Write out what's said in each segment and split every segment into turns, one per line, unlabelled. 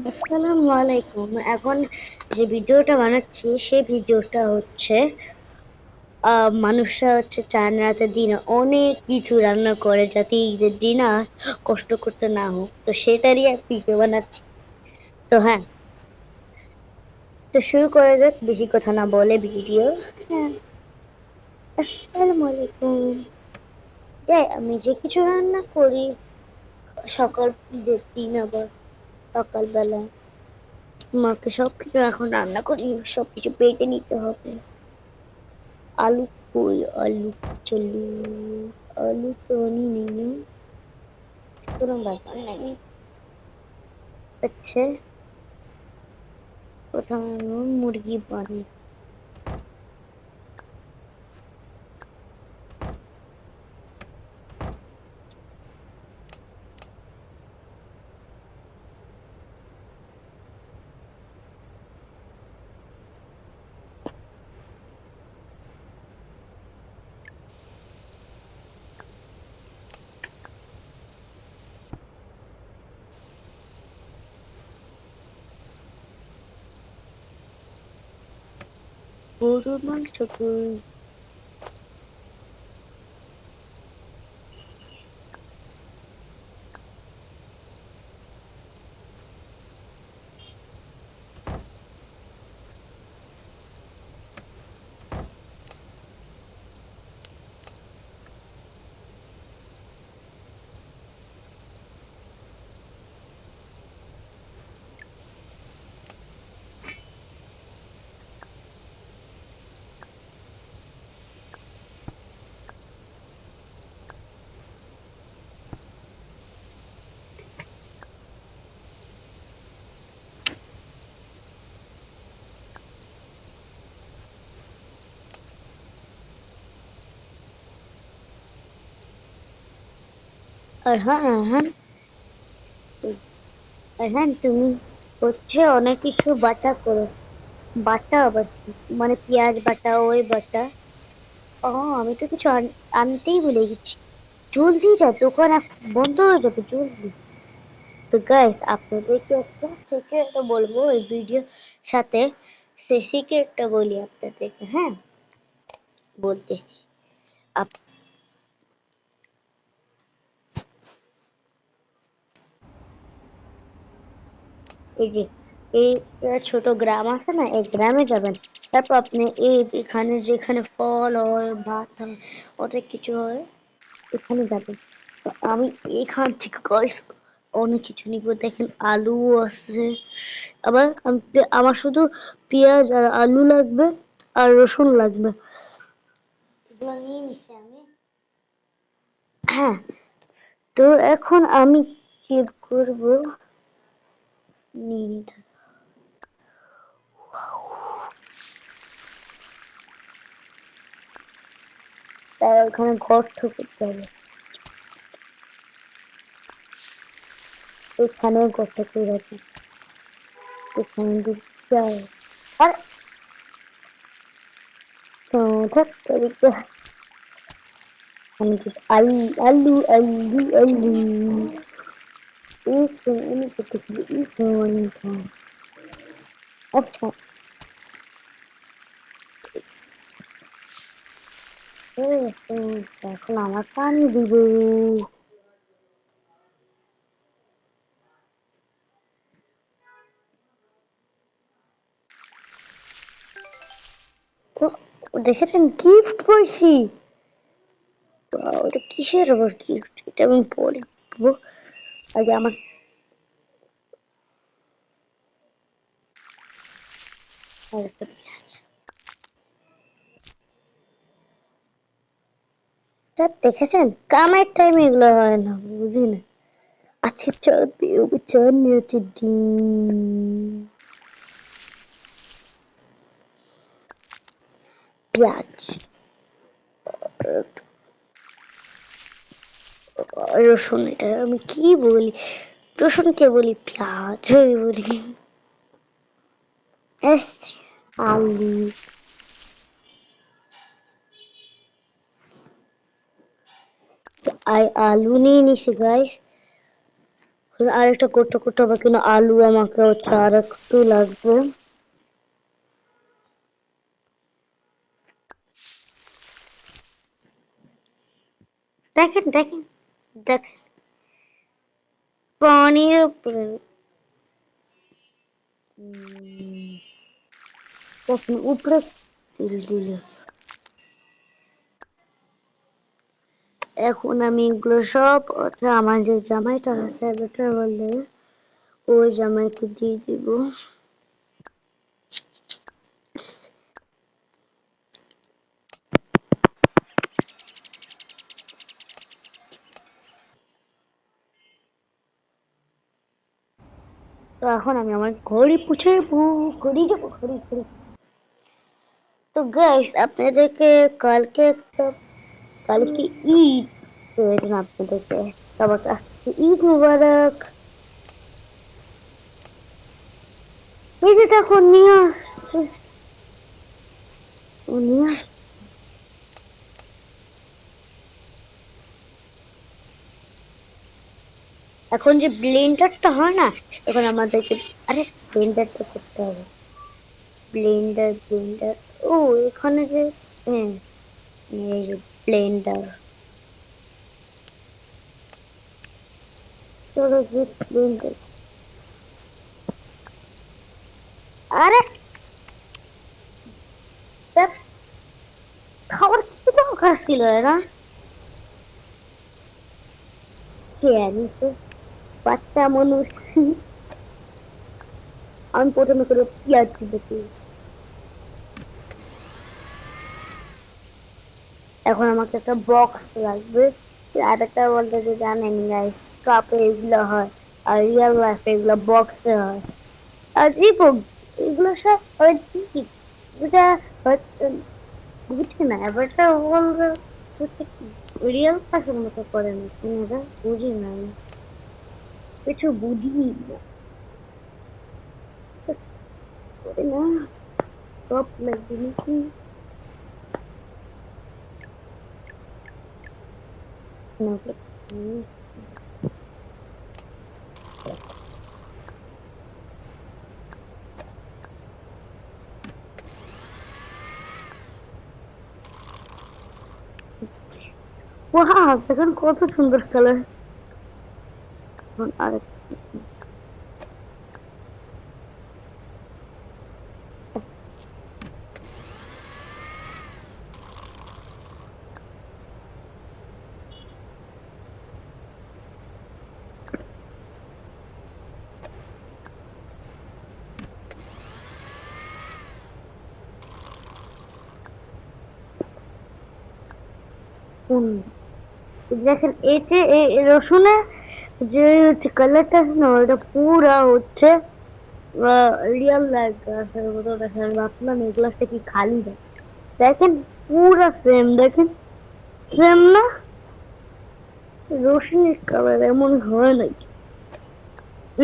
আসসালামু আলাইকুম। এখন যে ভিডিওটা বানাচ্ছি সেই ভিডিওটা হচ্ছে মানুষরা হচ্ছে চান রাতের দিনে অনেক কিছু রান্না করে যাতে ঈদের দিন আর কষ্ট করতে না হোক, তো সেটারই এক ভিডিও বানাচ্ছি। তো হ্যাঁ, তো শুরু করা যাক বেশি কথা না বলে ভিডিও। হ্যাঁ, আসসালামু আলাইকুম। আমি যে কিছু রান্না করি সকাল ঈদের দিন, আবার সকালবেলা মাকে সবকিছু এখন রান্না করি, সবকিছু বেটে নিতে হবে। আলু কই, আলু চলু, আলু তো নেই না, কোনো ব্যাপার নেই। হচ্ছে প্রথমে আমি মুরগি বানাই। গরুর মাংস কই? আর হ্যাঁ হ্যাঁ, আর হ্যাঁ তুমি হচ্ছে অনেক কিছু বাটা করো। বাটা আবার কি? মানে পেঁয়াজ বাটা, ওই বাটা। ও, আমি তো কিছু আনতেই ভুলে গেছি। জলদি যা, দোকান বন্ধ হয়ে যাবে জলদি। তো গাইস, আপনাদেরকে একটা সিক্রেট বলবো এই ভিডিওর সাথে। সেই সিক্রেটটা বলি আপনাদেরকে, হ্যাঁ বলতেছি। আপ- এই যে এই ছোট গ্রাম আছে না, এই গ্রামে যাবেন। তারপর আপনি এখানে যেখানে ফল হয়, ভাত হয়, অনেক কিছু হয়, এখানে যাবেন। তো আমি এখান থেকে গাইস অনেক কিছু নিব। দেখেন আলু আছে, আবার আমার শুধু পেঁয়াজ আর আলু লাগবে, আর রসুন লাগবে। এগুলো নিয়ে নিছি আমি। হ্যাঁ, তো এখন আমি কি করব, নিয়ে নিতে। তার ওখানে গর্ত করতে হবে, এখানে গর্ত করে রাখি, এখানে যদি যায় আর থাকতে হবে। আমি যদি আলু আলু আলু আলু এখানে করতে হবে, এখানে। আচ্ছা, এখন আমার পানি দিব। তো দেখেছেন গিফট পাইছি। ওটা কিসের আবার গিফট, এটা আমি পরে দেখবো। আগে আমার আরেকটা পেঁয়াজ। তা দেখেছেন কামের টাইম এগুলো হয় না, বুঝি না। আজকে চল বেরোবো, চল হচ্ছে ডিম, পেঁয়াজ, রসুন। এটা আমি কি বলি, রসুনকে বলি পেঁয়াজ বলি। এস, আলু, আলু নিয়ে নিছি গাইস। আরেকটা করতে করতে হবে কিনা আলু আমাকে হচ্ছে আর একটু লাগবে। দেখেন দেখেন দেখেন পানির উপরে উপরে তেল দিল। এখন আমি এগুলো সব আমার যে জামাইটা আছে বেটা বললে ওই জামাইকে দিয়ে দিব। তো এখন আমি আমার ঘড়ি পুছে ঘড়ি যাবো ঘড়ি ঘড়ি। তো গাইস আপনাদেরকে কালকে একটা কালকে ঈদ তো এজন্য আপনাদেরকে সবাইকে ঈদ মুবারক। এই যে দেখো নিয়ে আসছে ও নিয়ে আসছে। এখন যে ব্লেন্ডারটা হয় না এখন আমাদেরকে আরে ব্লেন্ডারটা করতে হবে। ব্লেন্ডার ব্লেন্ডার ও এখানে যে হ্যাঁ এই যে ব্লেন্ডার চলো যে ব্লেন্ডার আরে দেখ খাবার কি দরকার ছিল এরা খেয়ে নিতে বাচ্চা মানুষ। আমি প্রথমে করে পেঁয়াজ দিতেছি। এখন আমাকে একটা বক্স লাগবে। আর একটা বলতে যে জানেন গাইস কাপে এগুলো হয় আর রিয়েল লাইফে এগুলো বক্সে হয়। আর এগুলো সব হয় কি এটা বুঝছি না এবারটা বলবে হচ্ছে কি রিয়েল লাইফের মতো করে না তুমি এটা বুঝি না আমি। কিছু বুঝি না করে না সব লাগবে নাকি না ওয়াও দেখেন কত সুন্দর কালার। এখন আরেক কোন দেখেন এতে রসুনে যে হচ্ছে কালারটা আছে না ওটা পুরা হচ্ছে রিয়েল লাইফ গাছের মতো দেখেন ভাবলাম এই গ্লাসটা কি খালি দেয় দেখেন পুরা সেম দেখেন সেম না রসুনের কালার এমন হয় নাকি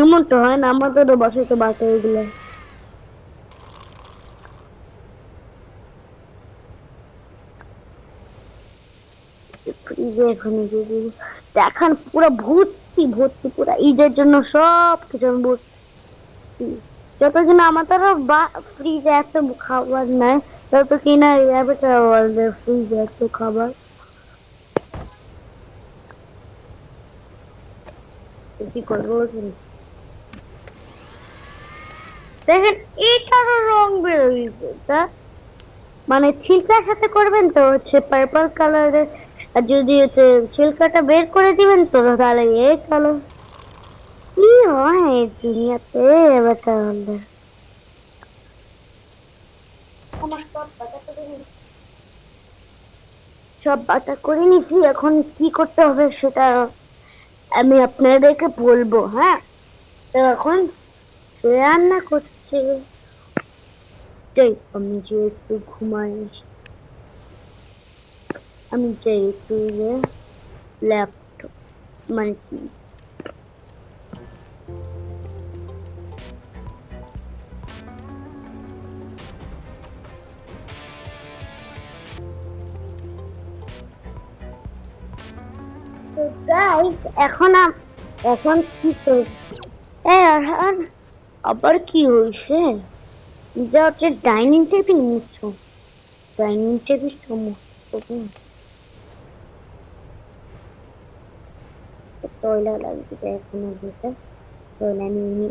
এমন তো হয় না আমাদেরও বাসায় তো বাটা এগুলো ফ্রিজে এখন দেখান পুরো ভর্তি ভর্তি পুরো ঈদের জন্য সব কিছু আমি ভর্তি যতদিন আমাদের ফ্রিজে এত খাবার নাই তত কিনা ফ্রিজে এত খাবার কি করবো দেখেন এটারও রং বেরোইছে তা মানে ছিলকার সাথে করবেন তো হচ্ছে পার্পল কালারের আর যদি হচ্ছে ছিলকাটা বের করে দিবেন তো তাহলে এই কালার কি হয় এই দুনিয়াতে বেটা বললে আমার সব বাটা করে নিছি এখন কি করতে হবে সেটা আমি আপনাদেরকে বলবো হ্যাঁ তো এখন রান্না করছে চাই আমি যে একটু ঘুমাই আমি চাই একটু ল্যাপটপ মানে কি তো গাইস এখন এখন কি আর আবার কি হয়েছে? যা হচ্ছে ডাইনিং টেবিল মুছছো, ডাইনিং টেবিল সমস্ত তয়লা লাগবে এখনো যেটা তয়লা নিয়ে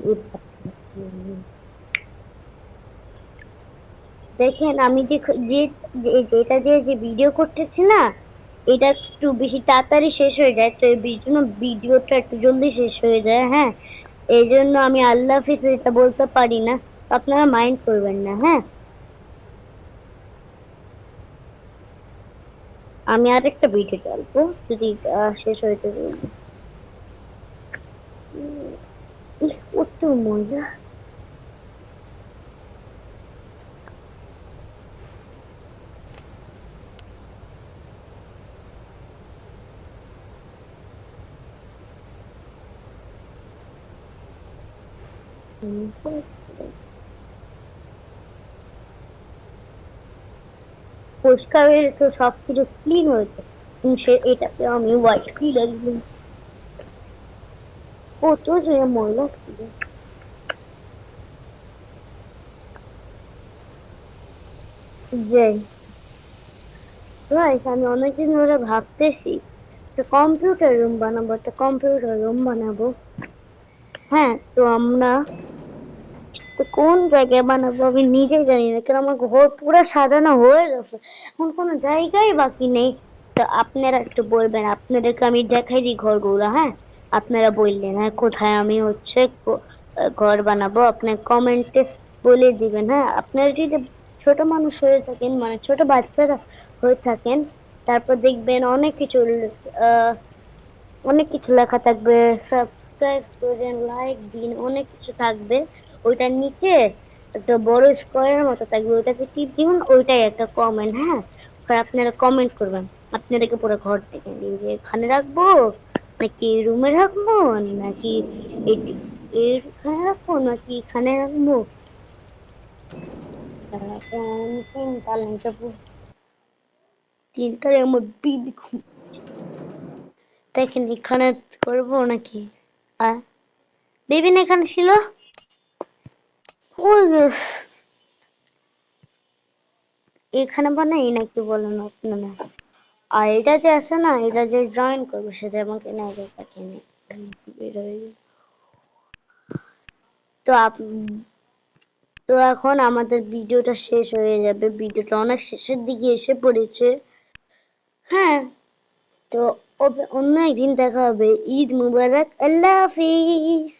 দেখেন আমি যে যেটা দিয়ে যে ভিডিও করতেছি না, এটা একটু বেশি তাড়াতাড়ি শেষ হয়ে যায়, তো এই জন্য ভিডিওটা একটু জলদি শেষ হয়ে যায়। হ্যাঁ, এই জন্য আমি আল্লাহ হাফিজ এটা বলতে পারি না, আপনারা মাইন্ড করবেন না। হ্যাঁ, আমি আরেকটা ভিডিও চালবো যদি শেষ হইতে বলবো। কত মজা। পরিষ্কার হয়ে তো সবকিছু ক্লিন হয়েছে, সে এটাতে আমি হোয়াইট কি লাগবে, কত যে ময়লা ছিল। যে গাইস আমি অনেকদিন ধরে ভাবতেছি একটা কম্পিউটার রুম বানাবো, একটা কম্পিউটার রুম বানাবো। হ্যাঁ, তো আমরা তো কোন জায়গায় বানাবো আমি নিজেই জানি না, কারণ আমার ঘর পুরো সাজানো হয়ে গেছে, এখন কোনো জায়গায় বাকি নেই। তো আপনারা একটু বলবেন, আপনাদেরকে আমি দেখাই দিই ঘরগুলো। হ্যাঁ, আপনারা বললেন হ্যাঁ কোথায় আমি হচ্ছে ঘর বানাবো, আপনার কমেন্টে বলে দিবেন। হ্যাঁ, আপনারা যদি ছোট মানুষ হয়ে থাকেন, মানে ছোট বাচ্চারা হয়ে থাকেন, তারপর দেখবেন অনেক কিছু লেখা থাকবে, সাবস্ক্রাইব করেন, লাইক দিন, অনেক কিছু থাকবে। ওইটার নিচে একটা বড় স্কোয়ারের মতো থাকবে, ওইটাকে টিপ দিবেন, ওইটাই একটা কমেন্ট। হ্যাঁ, আপনারা কমেন্ট করবেন, আপনাদেরকে পুরো ঘর থেকে দিন যে এখানে রাখবো নাকি রুমে রাখবো, নাকি এখানে রাখবো নাকি এখানে রাখবো। তিনতলায় যাবো, তিনতলায় আমার বিবি দেখেন এখানে করবো নাকি। আর বেবিন এখানে ছিল, ওই যে এখানে বানাই নাকি বলেন আপনারা। আর এটা যে আছে না, এটা যে জয়েন করবো সেটা আমাকে না আগে পাঠিয়ে নি, বের হয়ে গেল। তো তো এখন আমাদের ভিডিওটা শেষ হয়ে যাবে, ভিডিওটা অনেক শেষের দিকে এসে পড়েছে। হ্যাঁ, তো অন্য একদিন দেখা হবে। ঈদ মুবারক, আল্লাহ হাফিজ।